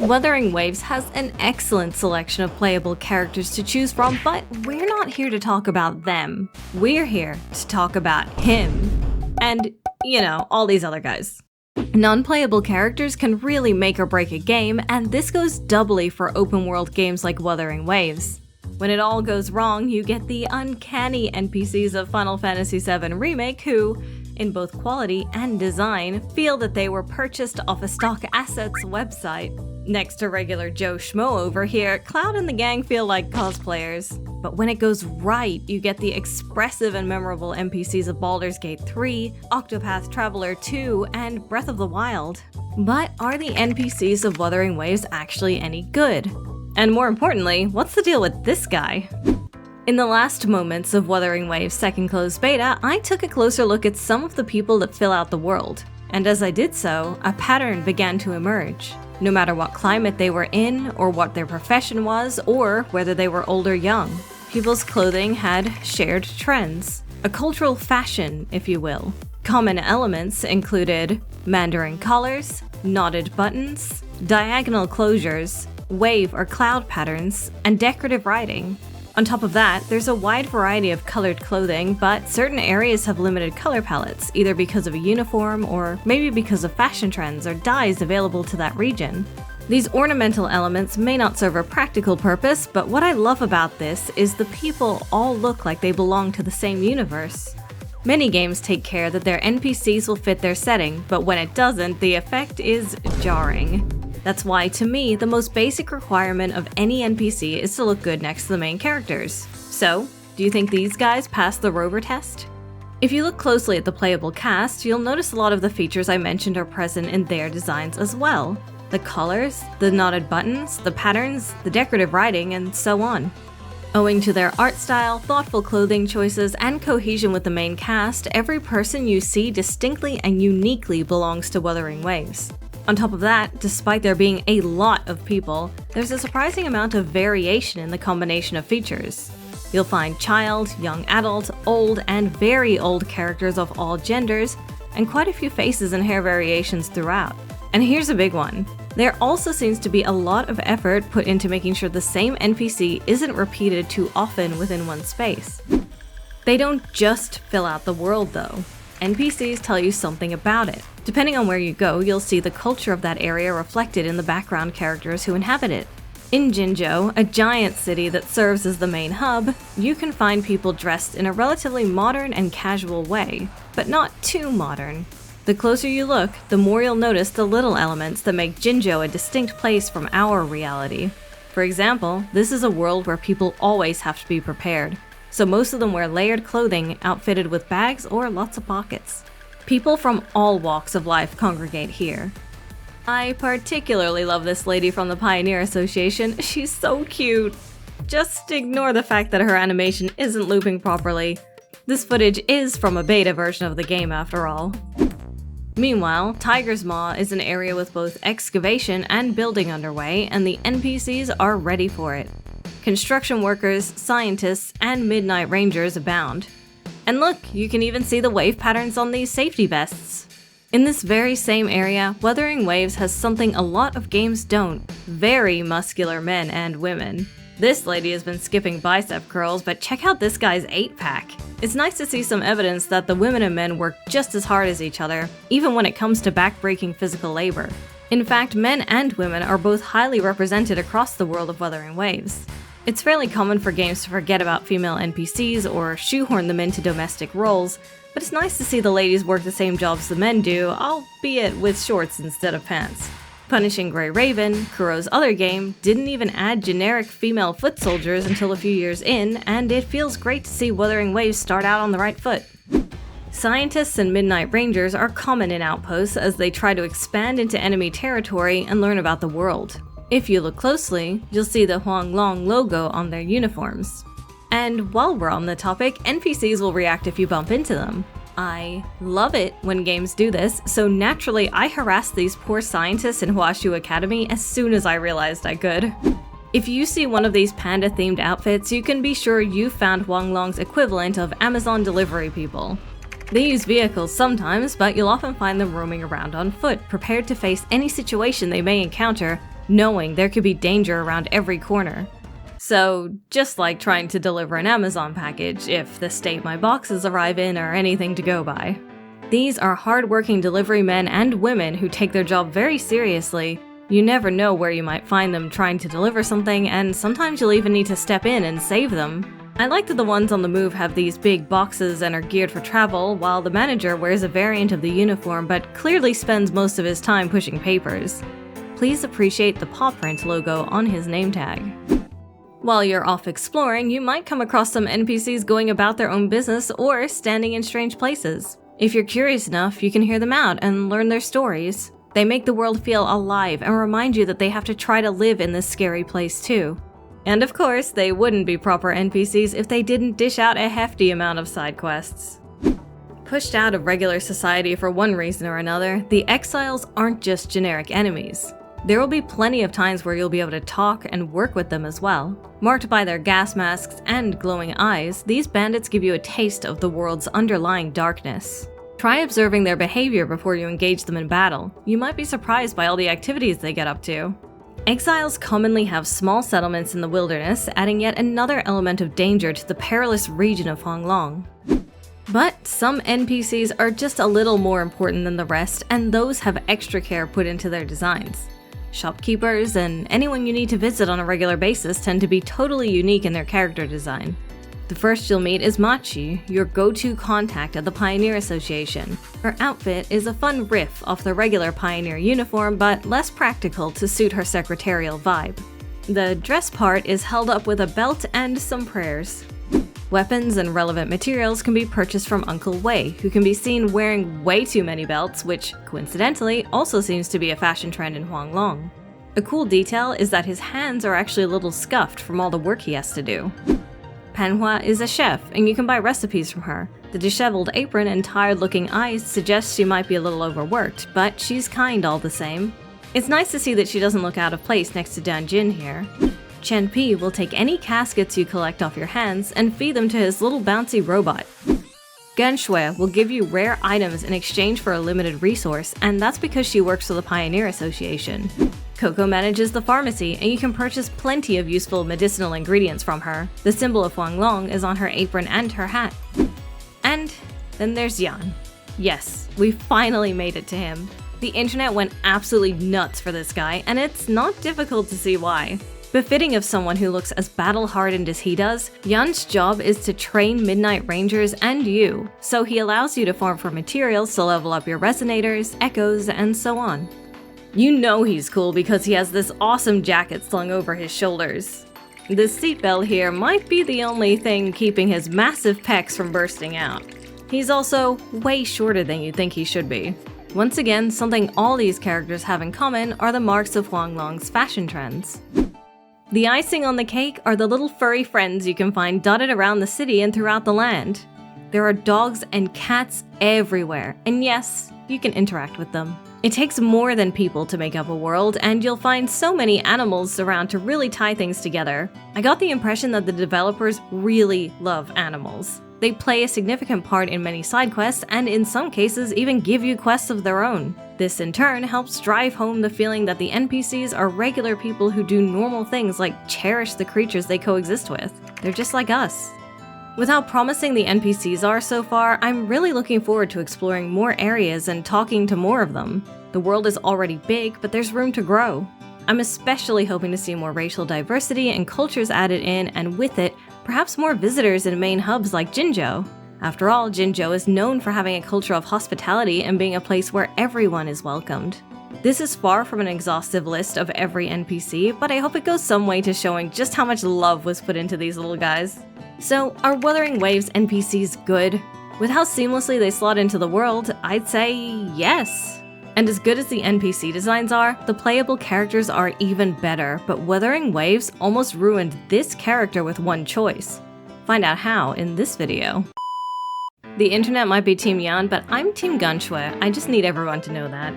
Wuthering Waves has an excellent selection of playable characters to choose from, but we're not here to talk about them. We're here to talk about him. And, all these other guys. Non-playable characters can really make or break a game, and this goes doubly for open-world games like Wuthering Waves. When it all goes wrong, you get the uncanny NPCs of Final Fantasy VII Remake who, in both quality and design, feel that they were purchased off a stock assets website. Next to regular Joe Schmo over here, Cloud and the gang feel like cosplayers. But when it goes right, you get the expressive and memorable NPCs of Baldur's Gate 3, Octopath Traveler 2, and Breath of the Wild. But are the NPCs of Wuthering Waves actually any good? And more importantly, what's the deal with this guy? In the last moments of Wuthering Waves' second closed beta, I took a closer look at some of the people that fill out the world. And as I did so, a pattern began to emerge. No matter what climate they were in, or what their profession was, or whether they were old or young, people's clothing had shared trends. A cultural fashion, if you will. Common elements included Mandarin collars, knotted buttons, diagonal closures, wave or cloud patterns, and decorative writing. On top of that, there's a wide variety of colored clothing, but certain areas have limited color palettes, either because of a uniform or maybe because of fashion trends or dyes available to that region. These ornamental elements may not serve a practical purpose, but what I love about this is the people all look like they belong to the same universe. Many games take care that their NPCs will fit their setting, but when it doesn't, the effect is jarring. That's why, to me, the most basic requirement of any NPC is to look good next to the main characters. So, do you think these guys pass the Rover test? If you look closely at the playable cast, you'll notice a lot of the features I mentioned are present in their designs as well. The colors, the knotted buttons, the patterns, the decorative writing, and so on. Owing to their art style, thoughtful clothing choices, and cohesion with the main cast, every person you see distinctly and uniquely belongs to Wuthering Waves. On top of that, despite there being a lot of people, there's a surprising amount of variation in the combination of features. You'll find child, young adult, old, and very old characters of all genders, and quite a few faces and hair variations throughout. And here's a big one. There also seems to be a lot of effort put into making sure the same NPC isn't repeated too often within one space. They don't just fill out the world though. NPCs tell you something about it. Depending on where you go, you'll see the culture of that area reflected in the background characters who inhabit it. In Jinzhou, a giant city that serves as the main hub, you can find people dressed in a relatively modern and casual way, but not too modern. The closer you look, the more you'll notice the little elements that make Jinzhou a distinct place from our reality. For example, this is a world where people always have to be prepared, so most of them wear layered clothing outfitted with bags or lots of pockets. People from all walks of life congregate here. I particularly love this lady from the Pioneer Association. She's so cute. Just ignore the fact that her animation isn't looping properly. This footage is from a beta version of the game after all. Meanwhile, Tiger's Maw is an area with both excavation and building underway, and the NPCs are ready for it. Construction workers, scientists, and midnight rangers abound. And look, you can even see the wave patterns on these safety vests. In this very same area, Wuthering Waves has something a lot of games don't: very muscular men and women. This lady has been skipping bicep curls, but check out this guy's 8-pack. It's nice to see some evidence that the women and men work just as hard as each other, even when it comes to back-breaking physical labor. In fact, men and women are both highly represented across the world of Wuthering Waves. It's fairly common for games to forget about female NPCs or shoehorn them into domestic roles, but it's nice to see the ladies work the same jobs the men do, albeit with shorts instead of pants. Punishing Grey Raven, Kuro's other game, didn't even add generic female foot soldiers until a few years in, and it feels great to see Wuthering Waves start out on the right foot. Scientists and Midnight Rangers are common in Outposts as they try to expand into enemy territory and learn about the world. If you look closely, you'll see the Huanglong logo on their uniforms. And while we're on the topic, NPCs will react if you bump into them. I love it when games do this, so naturally I harassed these poor scientists in Huashu Academy as soon as I realized I could. If you see one of these panda-themed outfits, you can be sure you found Huanglong's equivalent of Amazon delivery people. They use vehicles sometimes, but you'll often find them roaming around on foot, prepared to face any situation they may encounter, knowing there could be danger around every corner. So, just like trying to deliver an Amazon package if the state my boxes arrive in are anything to go by. These are hard-working delivery men and women who take their job very seriously. You never know where you might find them trying to deliver something, and sometimes you'll even need to step in and save them. I like that the ones on the move have these big boxes and are geared for travel, while the manager wears a variant of the uniform but clearly spends most of his time pushing papers. Please appreciate the paw print logo on his name tag. While you're off exploring, you might come across some NPCs going about their own business or standing in strange places. If you're curious enough, you can hear them out and learn their stories. They make the world feel alive and remind you that they have to try to live in this scary place too. And of course, they wouldn't be proper NPCs if they didn't dish out a hefty amount of side quests. Pushed out of regular society for one reason or another, the exiles aren't just generic enemies. There will be plenty of times where you'll be able to talk and work with them as well. Marked by their gas masks and glowing eyes, these bandits give you a taste of the world's underlying darkness. Try observing their behavior before you engage them in battle. You might be surprised by all the activities they get up to. Exiles commonly have small settlements in the wilderness, adding yet another element of danger to the perilous region of Huanglong. But some NPCs are just a little more important than the rest, and those have extra care put into their designs. Shopkeepers and anyone you need to visit on a regular basis tend to be totally unique in their character design. The first you'll meet is Machi, your go-to contact at the Pioneer Association. Her outfit is a fun riff off the regular Pioneer uniform, but less practical to suit her secretarial vibe. The dress part is held up with a belt and some prayers. Weapons and relevant materials can be purchased from Uncle Wei, who can be seen wearing way too many belts, which, coincidentally, also seems to be a fashion trend in Huanglong. A cool detail is that his hands are actually a little scuffed from all the work he has to do. Panhua is a chef, and you can buy recipes from her. The disheveled apron and tired-looking eyes suggest she might be a little overworked, but she's kind all the same. It's nice to see that she doesn't look out of place next to Dan Jin here. Chen Pi will take any caskets you collect off your hands and feed them to his little bouncy robot. Gan Shui will give you rare items in exchange for a limited resource, and that's because she works for the Pioneer Association. Coco manages the pharmacy, and you can purchase plenty of useful medicinal ingredients from her. The symbol of Huanglong is on her apron and her hat. And then there's Yan. Yes, we finally made it to him. The internet went absolutely nuts for this guy, and it's not difficult to see why. Befitting of someone who looks as battle-hardened as he does, Yan's job is to train Midnight Rangers and you, so he allows you to farm for materials to level up your resonators, echoes, and so on. You know he's cool because he has this awesome jacket slung over his shoulders. This seatbelt here might be the only thing keeping his massive pecs from bursting out. He's also way shorter than you think he should be. Once again, something all these characters have in common are the marks of Huanglong's fashion trends. The icing on the cake are the little furry friends you can find dotted around the city and throughout the land. There are dogs and cats everywhere, and yes, you can interact with them. It takes more than people to make up a world, and you'll find so many animals around to really tie things together. I got the impression that the developers really love animals. They play a significant part in many side quests, and in some cases even give you quests of their own. This in turn helps drive home the feeling that the NPCs are regular people who do normal things like cherish the creatures they coexist with. They're just like us. With how promising the NPCs are so far, I'm really looking forward to exploring more areas and talking to more of them. The world is already big, but there's room to grow. I'm especially hoping to see more racial diversity and cultures added in, and with it, perhaps more visitors in main hubs like Jinzhou. After all, Jinzhou is known for having a culture of hospitality and being a place where everyone is welcomed. This is far from an exhaustive list of every NPC, but I hope it goes some way to showing just how much love was put into these little guys. So, are Wuthering Waves NPCs good? With how seamlessly they slot into the world, I'd say yes. And as good as the NPC designs are, the playable characters are even better, but Wuthering Waves almost ruined this character with one choice. Find out how in this video. The internet might be Team Yan, but I'm Team Gan Shui. I just need everyone to know that.